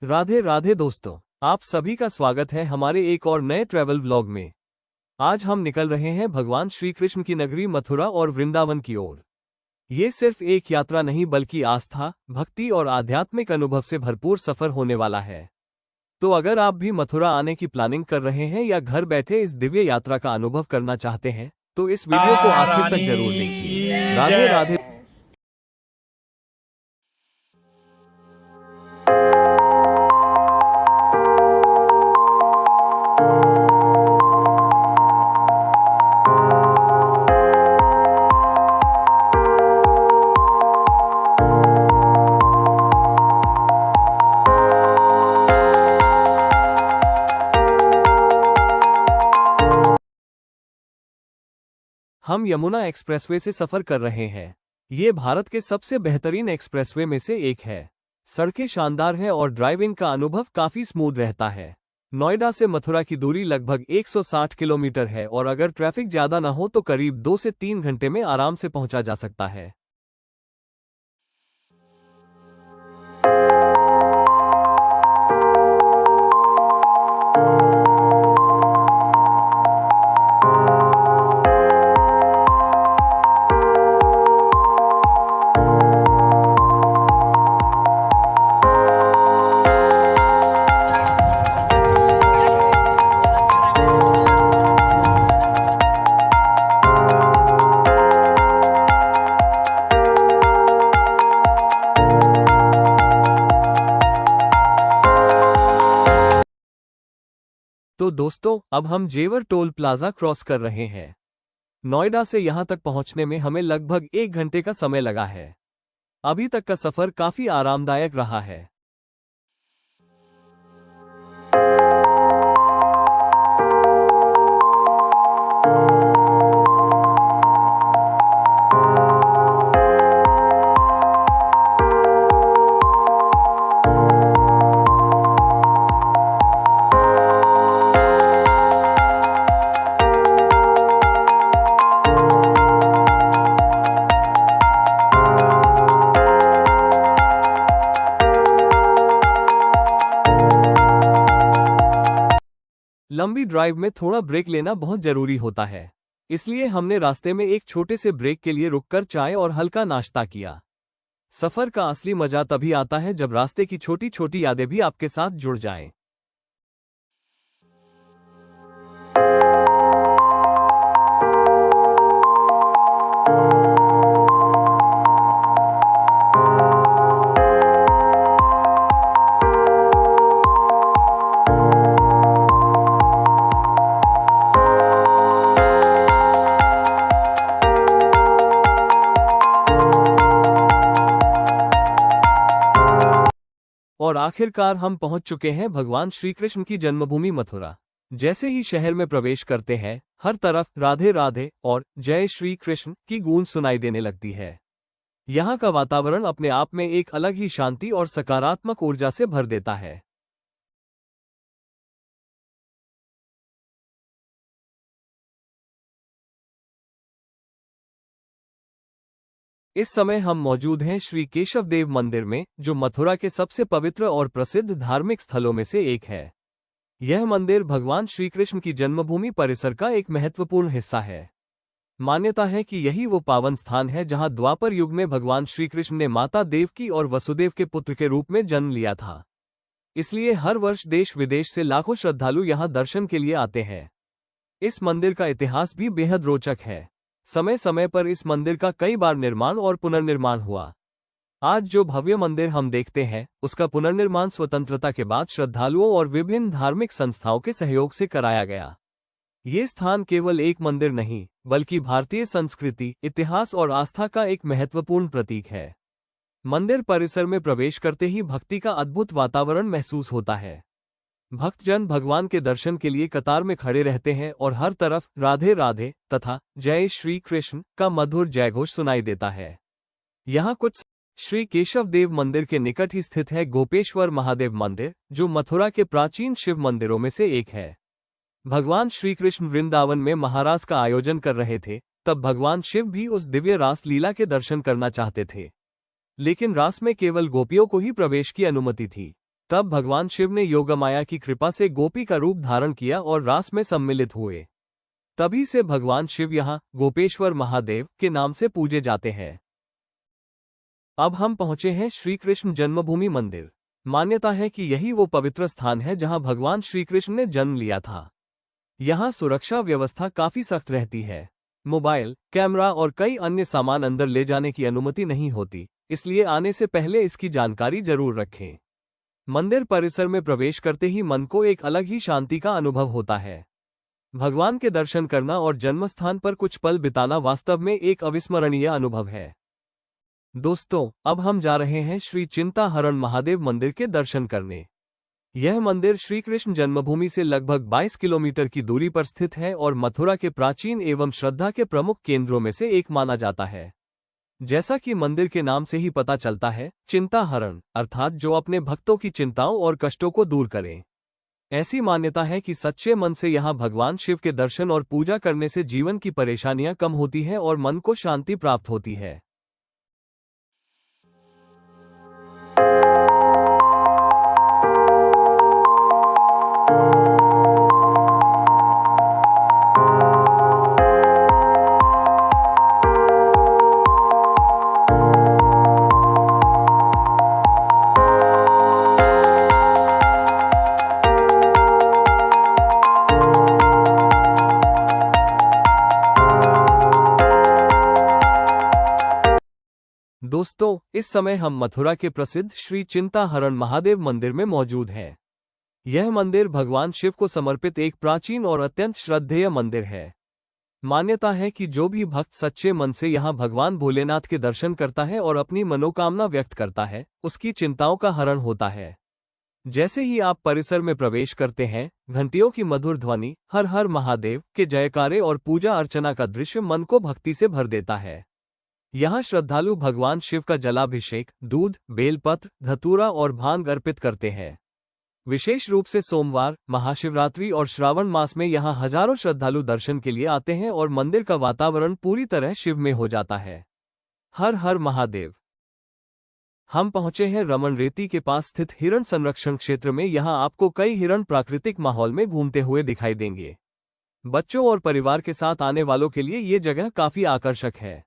राधे राधे दोस्तों, आप सभी का स्वागत है हमारे एक और नए ट्रैवल व्लॉग में। आज हम निकल रहे हैं भगवान श्री कृष्ण की नगरी मथुरा और वृंदावन की ओर। ये सिर्फ एक यात्रा नहीं बल्कि आस्था, भक्ति और आध्यात्मिक अनुभव से भरपूर सफर होने वाला है। तो अगर आप भी मथुरा आने की प्लानिंग कर रहे हैं या घर बैठे इस दिव्य यात्रा का अनुभव करना चाहते हैं तो इस वीडियो को आखिर तक जरूर देखिए। राधे राधे। हम यमुना एक्सप्रेसवे से सफर कर रहे हैं। ये भारत के सबसे बेहतरीन एक्सप्रेसवे में से एक है। सड़कें शानदार हैं और ड्राइविंग का अनुभव काफी स्मूथ रहता है। नोएडा से मथुरा की दूरी लगभग 160 किलोमीटर है और अगर ट्रैफिक ज्यादा न हो तो करीब 2 से 3 घंटे में आराम से पहुंचा जा सकता है। तो दोस्तों, अब हम जेवर टोल प्लाजा क्रॉस कर रहे हैं। नोएडा से यहां तक पहुंचने में हमें लगभग 1 घंटे का समय लगा है। अभी तक का सफर काफी आरामदायक रहा है। लंबी ड्राइव में थोड़ा ब्रेक लेना बहुत जरूरी होता है, इसलिए हमने रास्ते में एक छोटे से ब्रेक के लिए रुककर चाय और हल्का नाश्ता किया। सफर का असली मजा तभी आता है जब रास्ते की छोटी छोटी यादें भी आपके साथ जुड़ जाएं। और आखिरकार हम पहुंच चुके हैं भगवान श्री कृष्ण की जन्मभूमि मथुरा। जैसे ही शहर में प्रवेश करते हैं, हर तरफ राधे राधे और जय श्री कृष्ण की गूंज सुनाई देने लगती है। यहाँ का वातावरण अपने आप में एक अलग ही शांति और सकारात्मक ऊर्जा से भर देता है। इस समय हम मौजूद हैं श्री केशव देव मंदिर में, जो मथुरा के सबसे पवित्र और प्रसिद्ध धार्मिक स्थलों में से एक है। यह मंदिर भगवान श्री कृष्ण की जन्मभूमि परिसर का एक महत्वपूर्ण हिस्सा है। मान्यता है कि यही वो पावन स्थान है जहां द्वापर युग में भगवान श्री कृष्ण ने माता देवकी और वसुदेव के पुत्र के रूप में जन्म लिया था। इसलिए हर वर्ष देश विदेश से लाखों श्रद्धालु यहां दर्शन के लिए आते हैं। इस मंदिर का इतिहास भी बेहद रोचक है। समय समय पर इस मंदिर का कई बार निर्माण और पुनर्निर्माण हुआ। आज जो भव्य मंदिर हम देखते हैं, उसका पुनर्निर्माण स्वतंत्रता के बाद श्रद्धालुओं और विभिन्न धार्मिक संस्थाओं के सहयोग से कराया गया। ये स्थान केवल एक मंदिर नहीं, बल्कि भारतीय संस्कृति, इतिहास और आस्था का एक महत्वपूर्ण प्रतीक है। मंदिर परिसर में प्रवेश करते ही भक्ति का अद्भुत वातावरण महसूस होता है। भक्तजन भगवान के दर्शन के लिए कतार में खड़े रहते हैं और हर तरफ राधे राधे तथा जय श्री कृष्ण का मधुर जयघोष सुनाई देता है। यहाँ कुछ श्री केशव देव मंदिर के निकट ही स्थित है गोपेश्वर महादेव मंदिर, जो मथुरा के प्राचीन शिव मंदिरों में से एक है। भगवान श्री कृष्ण वृंदावन में महारास का आयोजन कर रहे थे, तब भगवान शिव भी उस दिव्य रास लीला के दर्शन करना चाहते थे। लेकिन रास में केवल गोपियों को ही प्रवेश की अनुमति थी। तब भगवान शिव ने योगमाया की कृपा से गोपी का रूप धारण किया और रास में सम्मिलित हुए। तभी से भगवान शिव यहाँ गोपेश्वर महादेव के नाम से पूजे जाते हैं। अब हम पहुंचे हैं श्री कृष्ण जन्मभूमि मंदिर। मान्यता है कि यही वो पवित्र स्थान है जहां भगवान श्री कृष्ण ने जन्म लिया था। यहाँ सुरक्षा व्यवस्था काफी सख्त रहती है। मोबाइल, कैमरा और कई अन्य सामान अंदर ले जाने की अनुमति नहीं होती, इसलिए आने से पहले इसकी जानकारी जरूर रखें। मंदिर परिसर में प्रवेश करते ही मन को एक अलग ही शांति का अनुभव होता है। भगवान के दर्शन करना और जन्मस्थान पर कुछ पल बिताना वास्तव में एक अविस्मरणीय अनुभव है। दोस्तों, अब हम जा रहे हैं श्री चिंताहरण महादेव मंदिर के दर्शन करने। यह मंदिर श्री कृष्ण जन्मभूमि से लगभग 22 किलोमीटर की दूरी पर स्थित है और मथुरा के प्राचीन एवं श्रद्धा के प्रमुख केंद्रों में से एक माना जाता है। जैसा कि मंदिर के नाम से ही पता चलता है, चिंताहरण अर्थात जो अपने भक्तों की चिंताओं और कष्टों को दूर करे। ऐसी मान्यता है कि सच्चे मन से यहाँ भगवान शिव के दर्शन और पूजा करने से जीवन की परेशानियां कम होती हैं और मन को शांति प्राप्त होती है। दोस्तों, इस समय हम मथुरा के प्रसिद्ध श्री चिंताहरण महादेव मंदिर में मौजूद हैं। यह मंदिर भगवान शिव को समर्पित एक प्राचीन और अत्यंत श्रद्धेय मंदिर है। मान्यता है कि जो भी भक्त सच्चे मन से यहाँ भगवान भोलेनाथ के दर्शन करता है और अपनी मनोकामना व्यक्त करता है, उसकी चिंताओं का हरण होता है। जैसे ही आप परिसर में प्रवेश करते हैं, घंटियों की मधुर ध्वनि, हर हर महादेव के जयकारे और पूजा अर्चना का दृश्य मन को भक्ति से भर देता है। यहाँ श्रद्धालु भगवान शिव का जलाभिषेक, दूध, बेलपत्र, धतूरा और भांग अर्पित करते हैं। विशेष रूप से सोमवार, महाशिवरात्रि और श्रावण मास में यहाँ हजारों श्रद्धालु दर्शन के लिए आते हैं और मंदिर का वातावरण पूरी तरह शिवमय हो जाता है। हर हर महादेव। हम पहुंचे हैं रमन रेती के पास स्थित हिरण संरक्षण क्षेत्र में। यहाँ आपको कई हिरण प्राकृतिक माहौल में घूमते हुए दिखाई देंगे। बच्चों और परिवार के साथ आने वालों के लिए ये जगह काफी आकर्षक है।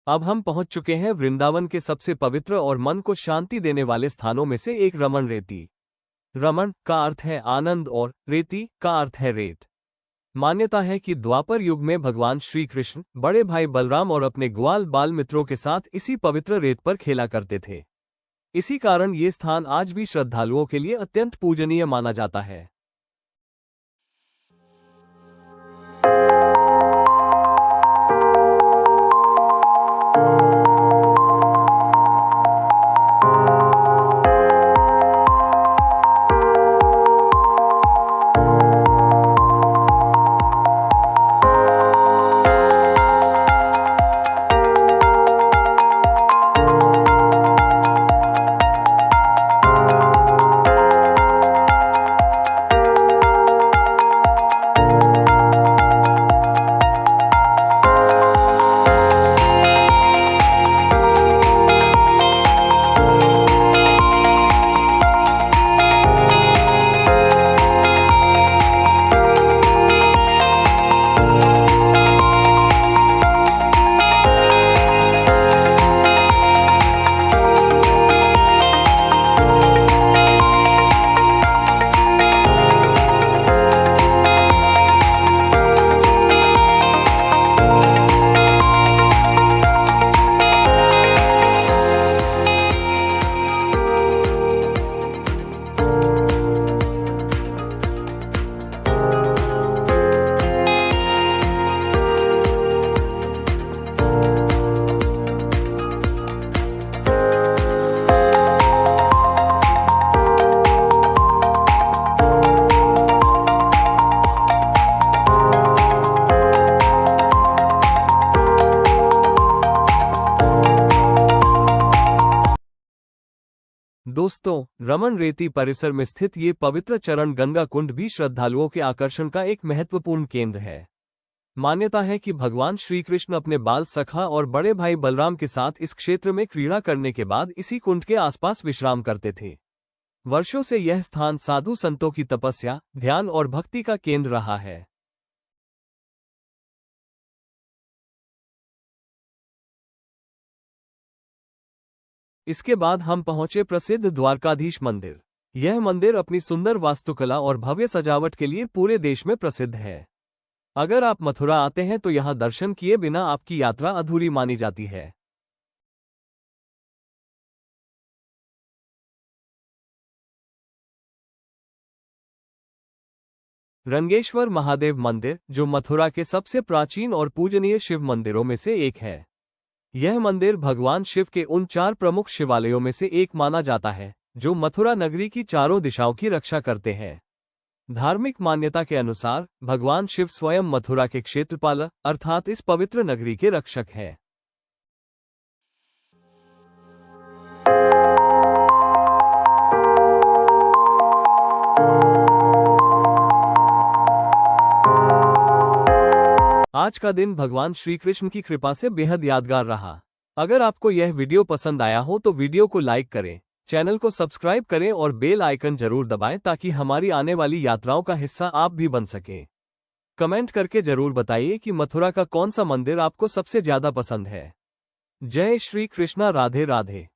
अब हम पहुंच चुके हैं वृंदावन के सबसे पवित्र और मन को शांति देने वाले स्थानों में से एक रमन रेती। रमन का अर्थ है आनंद और रेती का अर्थ है रेत। मान्यता है कि द्वापर युग में भगवान श्री कृष्ण बड़े भाई बलराम और अपने ग्वाल बाल मित्रों के साथ इसी पवित्र रेत पर खेला करते थे। इसी कारण ये स्थान आज भी श्रद्धालुओं के लिए अत्यंत पूजनीय माना जाता है। दोस्तों, रमन रेती परिसर में स्थित ये पवित्र चरण गंगा कुंड भी श्रद्धालुओं के आकर्षण का एक महत्वपूर्ण केंद्र है। मान्यता है कि भगवान श्री कृष्ण अपने बाल सखा और बड़े भाई बलराम के साथ इस क्षेत्र में क्रीड़ा करने के बाद इसी कुंड के आसपास विश्राम करते थे। वर्षों से यह स्थान साधु संतों की तपस्या, ध्यान और भक्ति का केंद्र रहा है। इसके बाद हम पहुंचे प्रसिद्ध द्वारकाधीश मंदिर। यह मंदिर अपनी सुंदर वास्तुकला और भव्य सजावट के लिए पूरे देश में प्रसिद्ध है। अगर आप मथुरा आते हैं तो यहां दर्शन किए बिना आपकी यात्रा अधूरी मानी जाती है। रंगेश्वर महादेव मंदिर, जो मथुरा के सबसे प्राचीन और पूजनीय शिव मंदिरों में से एक है। यह मंदिर भगवान शिव के उन 4 प्रमुख शिवालयों में से एक माना जाता है, जो मथुरा नगरी की चारों दिशाओं की रक्षा करते हैं। धार्मिक मान्यता के अनुसार भगवान शिव स्वयं मथुरा के क्षेत्रपाल अर्थात इस पवित्र नगरी के रक्षक हैं। आज का दिन भगवान श्री कृष्ण की कृपा से बेहद यादगार रहा। अगर आपको यह वीडियो पसंद आया हो तो वीडियो को लाइक करें, चैनल को सब्सक्राइब करें और बेल आइकन जरूर दबाएं ताकि हमारी आने वाली यात्राओं का हिस्सा आप भी बन सकें। कमेंट करके जरूर बताइए कि मथुरा का कौन सा मंदिर आपको सबसे ज्यादा पसंद है। जय श्री कृष्णा, राधे राधे।